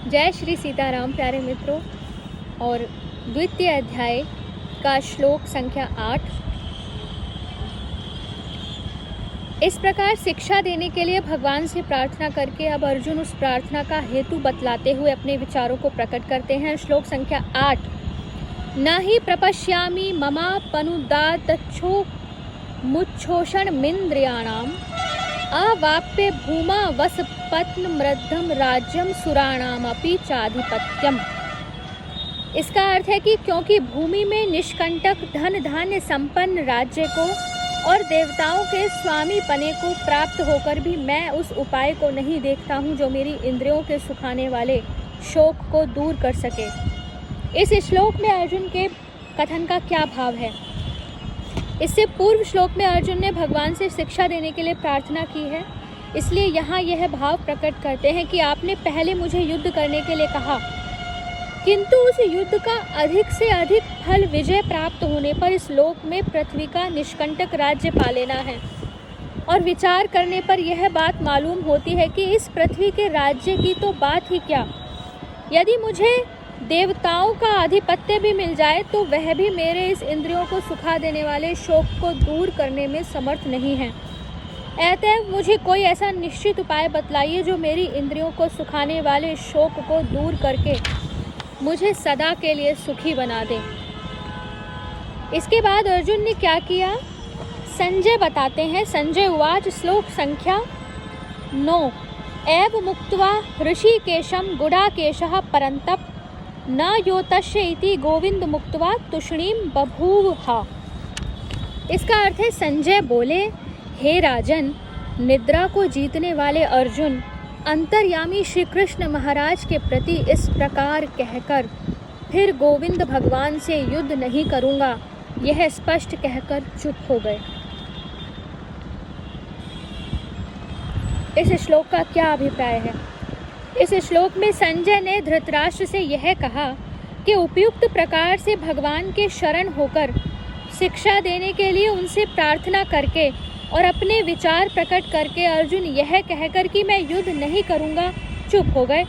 जय श्री सीताराम प्यारे मित्रों। और द्वितीय अध्याय का श्लोक संख्या 8। इस प्रकार शिक्षा देने के लिए भगवान से प्रार्थना करके अब अर्जुन उस प्रार्थना का हेतु बतलाते हुए अपने विचारों को प्रकट करते हैं। श्लोक संख्या 8। न ही प्रपश्यामि ममापनुदातच्छो मुच्छोषणमिन्द्रियाणाम् अवाप्य भूमा वसपत्नमृद्धम राज्यम सुराणामपि चाधिपत्यम। इसका अर्थ है कि क्योंकि भूमि में निष्कंटक धन धान्य संपन्न राज्य को और देवताओं के स्वामी पने को प्राप्त होकर भी मैं उस उपाय को नहीं देखता हूँ जो मेरी इंद्रियों के सुखाने वाले शोक को दूर कर सके। इस श्लोक में अर्जुन के कथन का क्या भाव है? इससे पूर्व श्लोक में अर्जुन ने भगवान से शिक्षा देने के लिए प्रार्थना की है, इसलिए यहाँ यह भाव प्रकट करते हैं कि आपने पहले मुझे युद्ध करने के लिए कहा, किंतु उस युद्ध का अधिक से अधिक फल विजय प्राप्त होने पर इस लोक में पृथ्वी का निष्कंटक राज्य पा लेना है। और विचार करने पर यह बात मालूम होती है कि इस पृथ्वी के राज्य की तो बात ही क्या, यदि मुझे देवताओं का आधिपत्य भी मिल जाए तो वह भी मेरे इस इंद्रियों को सुखा देने वाले शोक को दूर करने में समर्थ नहीं है। अतएव मुझे कोई ऐसा निश्चित उपाय बतलाइए जो मेरी इंद्रियों को सुखाने वाले शोक को दूर करके मुझे सदा के लिए सुखी बना दे। इसके बाद अर्जुन ने क्या किया, संजय बताते हैं। संजय उवाच श्लोक संख्या 9। एव मुक्त्वा ऋषिकेशं गुडाकेशः परन्तप न योतस्य इति गोविंद मुक्त्वा तुष्णीम बभूवहा। इसका अर्थ है, संजय बोले, हे राजन, निद्रा को जीतने वाले अर्जुन अंतर्यामी श्री कृष्ण महाराज के प्रति इस प्रकार कहकर फिर गोविंद भगवान से युद्ध नहीं करूँगा, यह स्पष्ट कहकर चुप हो गए। इस श्लोक का क्या अभिप्राय है? इस श्लोक में संजय ने धृतराष्ट्र से यह कहा कि उपयुक्त प्रकार से भगवान के शरण होकर शिक्षा देने के लिए उनसे प्रार्थना करके और अपने विचार प्रकट करके अर्जुन यह कहकर कि मैं युद्ध नहीं करूँगा चुप हो गए।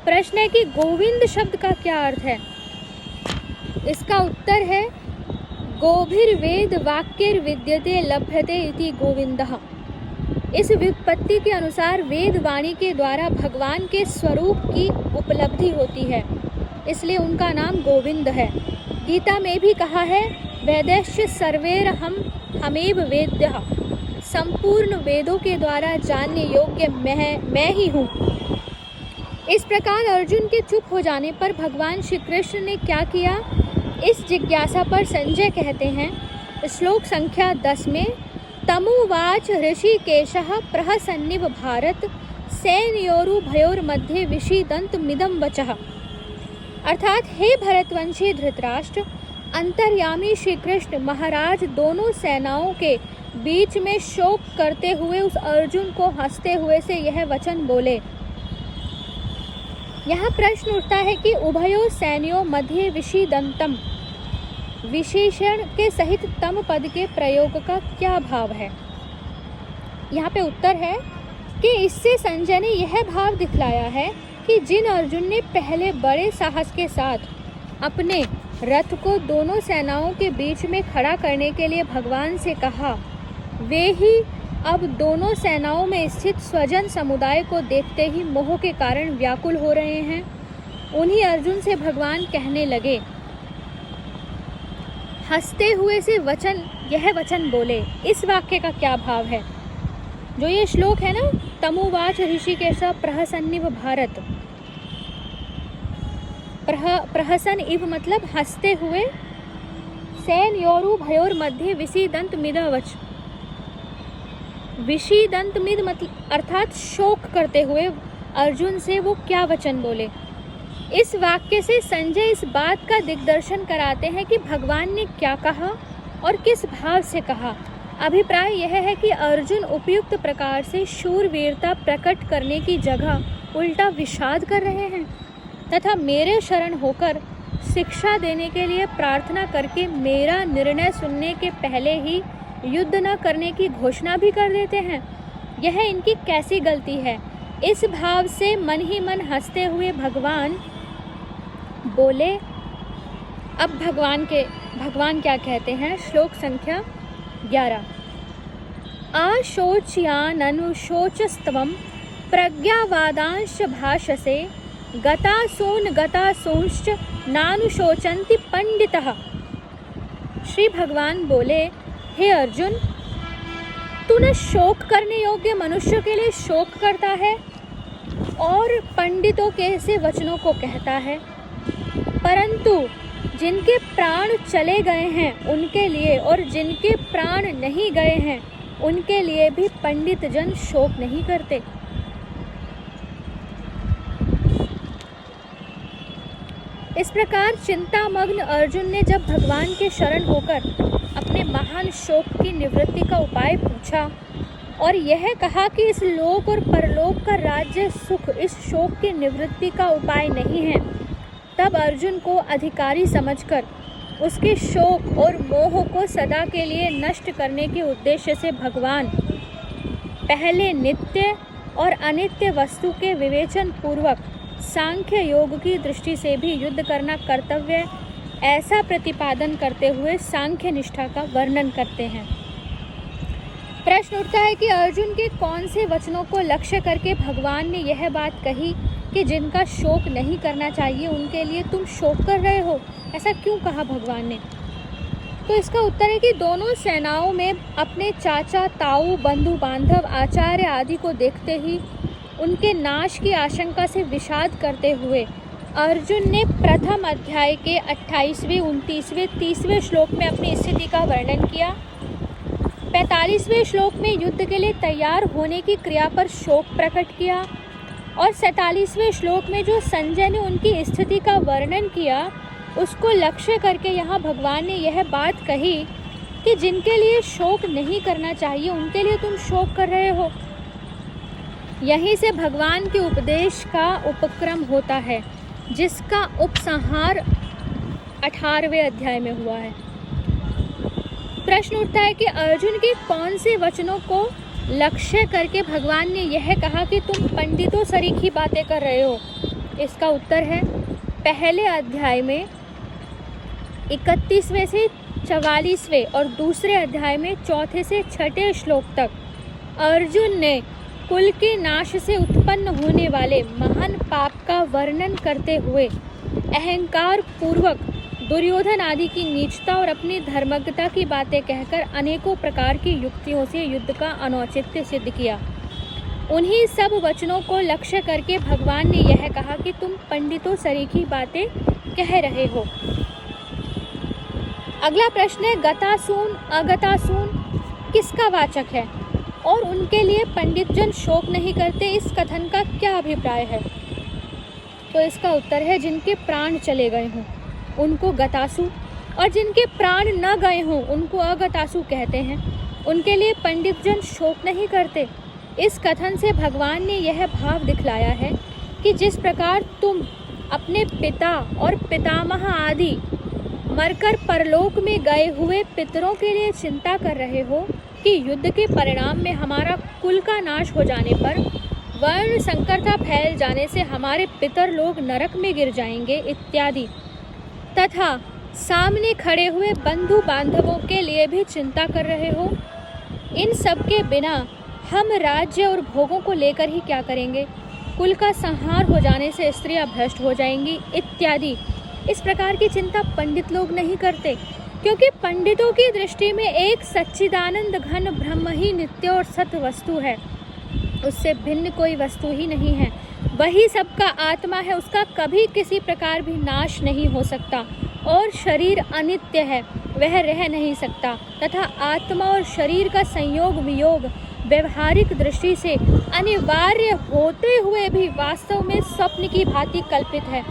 प्रश्न है कि गोविंद शब्द का क्या अर्थ है? इसका उत्तर है, गोभिर्वेद वाक्यर विद्यते लभ्यते इति गोविंदः। इस व्युत्पत्ति के अनुसार वेद वाणी के द्वारा भगवान के स्वरूप की उपलब्धि होती है, इसलिए उनका नाम गोविंद है। गीता में भी कहा है, वेदैश्च सर्वैरहं हमेव वेद्यः। संपूर्ण वेदों के द्वारा जानने योग्य मैं ही हूँ। इस प्रकार अर्जुन के चुप हो जाने पर भगवान श्री कृष्ण ने क्या किया, इस जिज्ञासा पर संजय कहते हैं श्लोक संख्या 10 में, तमुवाच ऋषिकेशः प्रहसन्निव भारत सैन्योरुभयोर्मध्ये विषीदन्तमिदं वचः। अर्थात, हे भरतवंशी धृतराष्ट्र, अंतर्यामी श्री कृष्ण महाराज दोनों सेनाओं के बीच में शोक करते हुए उस अर्जुन को हंसते हुए से यह वचन बोले। यहाँ प्रश्न उठता है कि उभयो सैन्यों मध्ये विषीदन्तम विशेषण के सहित तम पद के प्रयोग का क्या भाव है? यहाँ पे उत्तर है कि इससे संजय ने यह भाव दिखलाया है कि जिन अर्जुन ने पहले बड़े साहस के साथ अपने रथ को दोनों सेनाओं के बीच में खड़ा करने के लिए भगवान से कहा, वे ही अब दोनों सेनाओं में स्थित स्वजन समुदाय को देखते ही मोह के कारण व्याकुल हो रहे हैं। उन्हीं अर्जुन से भगवान कहने लगे, हंसते हुए से यह वचन बोले। इस वाक्य का क्या भाव है? जो ये श्लोक है ना, तमुवाच ऋषिकेशः प्रहसन्निव भारत, प्रहसन इव मतलब हंसते हुए, सैन्योरु भयोर मध्य विषीदन्तमिद वच, विषीदन्तमिद मतलब अर्थात शोक करते हुए अर्जुन से वो क्या वचन बोले। इस वाक्य से संजय इस बात का दिग्दर्शन कराते हैं कि भगवान ने क्या कहा और किस भाव से कहा। अभिप्राय यह है कि अर्जुन उपयुक्त प्रकार से शूरवीरता प्रकट करने की जगह उल्टा विषाद कर रहे हैं तथा मेरे शरण होकर शिक्षा देने के लिए प्रार्थना करके मेरा निर्णय सुनने के पहले ही युद्ध न करने की घोषणा भी कर देते हैं। यह इनकी कैसी गलती है इस भाव से मन ही मन हंसते हुए भगवान बोले। अब भगवान क्या कहते हैं, श्लोक संख्या 11। आशोच्याननुशोचस्त्वं प्रज्ञावादांश भाषसे गतासूंश्च नानुशोचन्ति पंडितः। श्री भगवान बोले, हे अर्जुन, तू न शोक करने योग्य मनुष्य के लिए शोक करता है और पंडितों के ऐसे वचनों को कहता है, परंतु जिनके प्राण चले गए हैं उनके लिए और जिनके प्राण नहीं गए हैं उनके लिए भी पंडित जन शोक नहीं करते। इस प्रकार चिंतामग्न अर्जुन ने जब भगवान के शरण होकर अपने महान शोक की निवृत्ति का उपाय पूछा और यह कहा कि इस लोक और परलोक का राज्य सुख इस शोक की निवृत्ति का उपाय नहीं है, तब अर्जुन को अधिकारी समझकर उसके शोक और मोह को सदा के लिए नष्ट करने के उद्देश्य से भगवान पहले नित्य और अनित्य वस्तु के विवेचन पूर्वक सांख्य योग की दृष्टि से भी युद्ध करना कर्तव्य ऐसा प्रतिपादन करते हुए सांख्य निष्ठा का वर्णन करते हैं। प्रश्न उठता है कि अर्जुन के कौन से वचनों को लक्ष्य करके भगवान ने यह बात कही कि जिनका शोक नहीं करना चाहिए उनके लिए तुम शोक कर रहे हो, ऐसा क्यों कहा भगवान ने? तो इसका उत्तर है कि दोनों सेनाओं में अपने चाचा, ताऊ, बंधु बांधव, आचार्य आदि को देखते ही उनके नाश की आशंका से विषाद करते हुए अर्जुन ने प्रथम अध्याय के 28वें, 29वें, 30वें श्लोक में अपनी स्थिति का वर्णन किया। 45वें श्लोक में युद्ध के लिए तैयार होने की क्रिया पर शोक प्रकट किया और 47वें श्लोक में जो संजय ने उनकी स्थिति का वर्णन किया उसको लक्ष्य करके यहाँ भगवान ने यह बात कही कि जिनके लिए शोक नहीं करना चाहिए उनके लिए तुम शोक कर रहे हो। यहीं से भगवान के उपदेश का उपक्रम होता है जिसका उपसंहार 18वें अध्याय में हुआ है। प्रश्न उठता है कि अर्जुन के कौन से वचनों को लक्ष्य करके भगवान ने यह कहा कि तुम पंडितों सरीखी बातें कर रहे हो। इसका उत्तर है पहले अध्याय में 31वें से 44वें और दूसरे अध्याय में 4 से 6 श्लोक तक अर्जुन ने कुल के नाश से उत्पन्न होने वाले महान पाप का वर्णन करते हुए अहंकार पूर्वक दुर्योधन आदि की नीचता और अपनी धर्मज्ञता की बातें कहकर अनेकों प्रकार की युक्तियों से युद्ध का अनौचित्य सिद्ध किया। उन्हीं सब वचनों को लक्ष्य करके भगवान ने यह कहा कि तुम पंडितों सरीखी बातें कह रहे हो। अगला प्रश्न है, गतासून अगतासून किसका वाचक है और उनके लिए पंडित जन शोक नहीं करते, इस कथन का क्या अभिप्राय है? तो इसका उत्तर है जिनके प्राण चले गए हों उनको गतासु और जिनके प्राण न गए हों उनको अगतासु कहते हैं। उनके लिए पंडित जन शोक नहीं करते। इस कथन से भगवान ने यह भाव दिखलाया है कि जिस प्रकार तुम अपने पिता और पितामह आदि मरकर परलोक में गए हुए पितरों के लिए चिंता कर रहे हो कि युद्ध के परिणाम में हमारा कुल का नाश हो जाने पर वर्ण संकरता फैल जाने से हमारे पितर लोग नरक में गिर जाएंगे इत्यादि, तथा सामने खड़े हुए बंधु बांधवों के लिए भी चिंता कर रहे हो। इन सब के बिना हम राज्य और भोगों को लेकर ही क्या करेंगे? कुल का संहार हो जाने से स्त्रियां भ्रष्ट हो जाएंगी इत्यादि। इस प्रकार की चिंता पंडित लोग नहीं करते, क्योंकि पंडितों की दृष्टि में एक सच्चिदानंद घन ब्रह्म ही नित्य और सत्य वस्तु है, उससे भिन्न कोई वस्तु ही नहीं है। वही सबका आत्मा है, उसका कभी किसी प्रकार भी नाश नहीं हो सकता और शरीर अनित्य है, वह रह नहीं सकता तथा आत्मा और शरीर का संयोग वियोग व्यवहारिक दृष्टि से अनिवार्य होते हुए भी वास्तव में स्वप्न की भांति कल्पित है।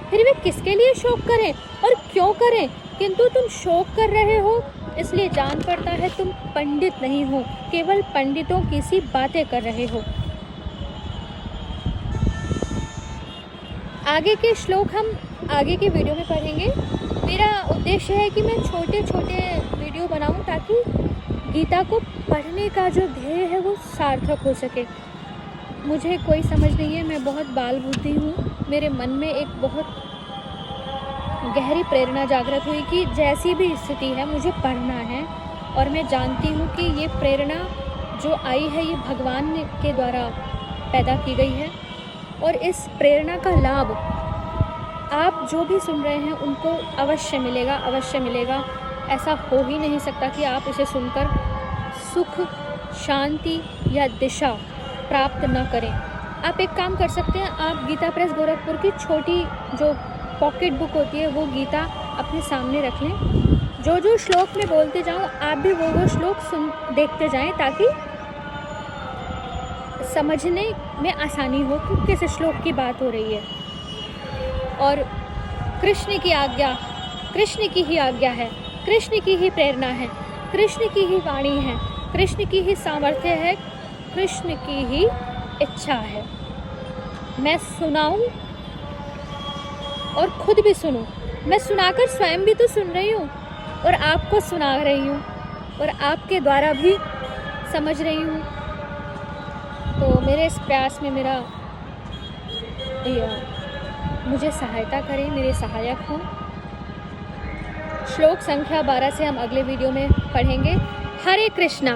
फिर वे किसके लिए शोक करें और क्यों करें? किंतु तुम शोक कर रहे हो, इसलिए जान पड़ता है तुम पंडित नहीं हो, केवल पंडितों की सी बातें कर रहे हो। आगे के श्लोक हम आगे की वीडियो में पढ़ेंगे। मेरा उद्देश्य है कि मैं छोटे छोटे वीडियो बनाऊं ताकि गीता को पढ़ने का जो ध्येय है वो सार्थक हो सके। मुझे कोई समझ नहीं है, मैं बहुत बाल बुद्धि हूँ। मेरे मन में एक बहुत गहरी प्रेरणा जागृत हुई कि जैसी भी स्थिति है मुझे पढ़ना है, और मैं जानती हूँ कि ये प्रेरणा जो आई है ये भगवान के द्वारा पैदा की गई है, और इस प्रेरणा का लाभ आप जो भी सुन रहे हैं उनको अवश्य मिलेगा, अवश्य मिलेगा। ऐसा हो ही नहीं सकता कि आप इसे सुनकर सुख, शांति या दिशा प्राप्त न करें। आप एक काम कर सकते हैं, आप गीता प्रेस गोरखपुर की छोटी जो पॉकेट बुक होती है वो गीता अपने सामने रख लें। जो जो श्लोक में बोलते जाऊँ आप भी वो श्लोक देखते जाएं, ताकि समझने में आसानी हो कि किस श्लोक की बात हो रही है। और कृष्ण की आज्ञा, कृष्ण की ही आज्ञा है, कृष्ण की ही प्रेरणा है, कृष्ण की ही वाणी है, कृष्ण की ही सामर्थ्य है, कृष्ण की ही इच्छा है। मैं सुनाऊं और खुद भी सुनूं, मैं सुनाकर स्वयं भी तो सुन रही हूँ और आपको सुना रही हूँ और आपके द्वारा भी समझ रही हूँ। तो मेरे इस प्रयास में मुझे सहायता करें, मेरे सहायक हों। श्लोक संख्या 12 से हम अगले वीडियो में पढ़ेंगे। हरे कृष्णा।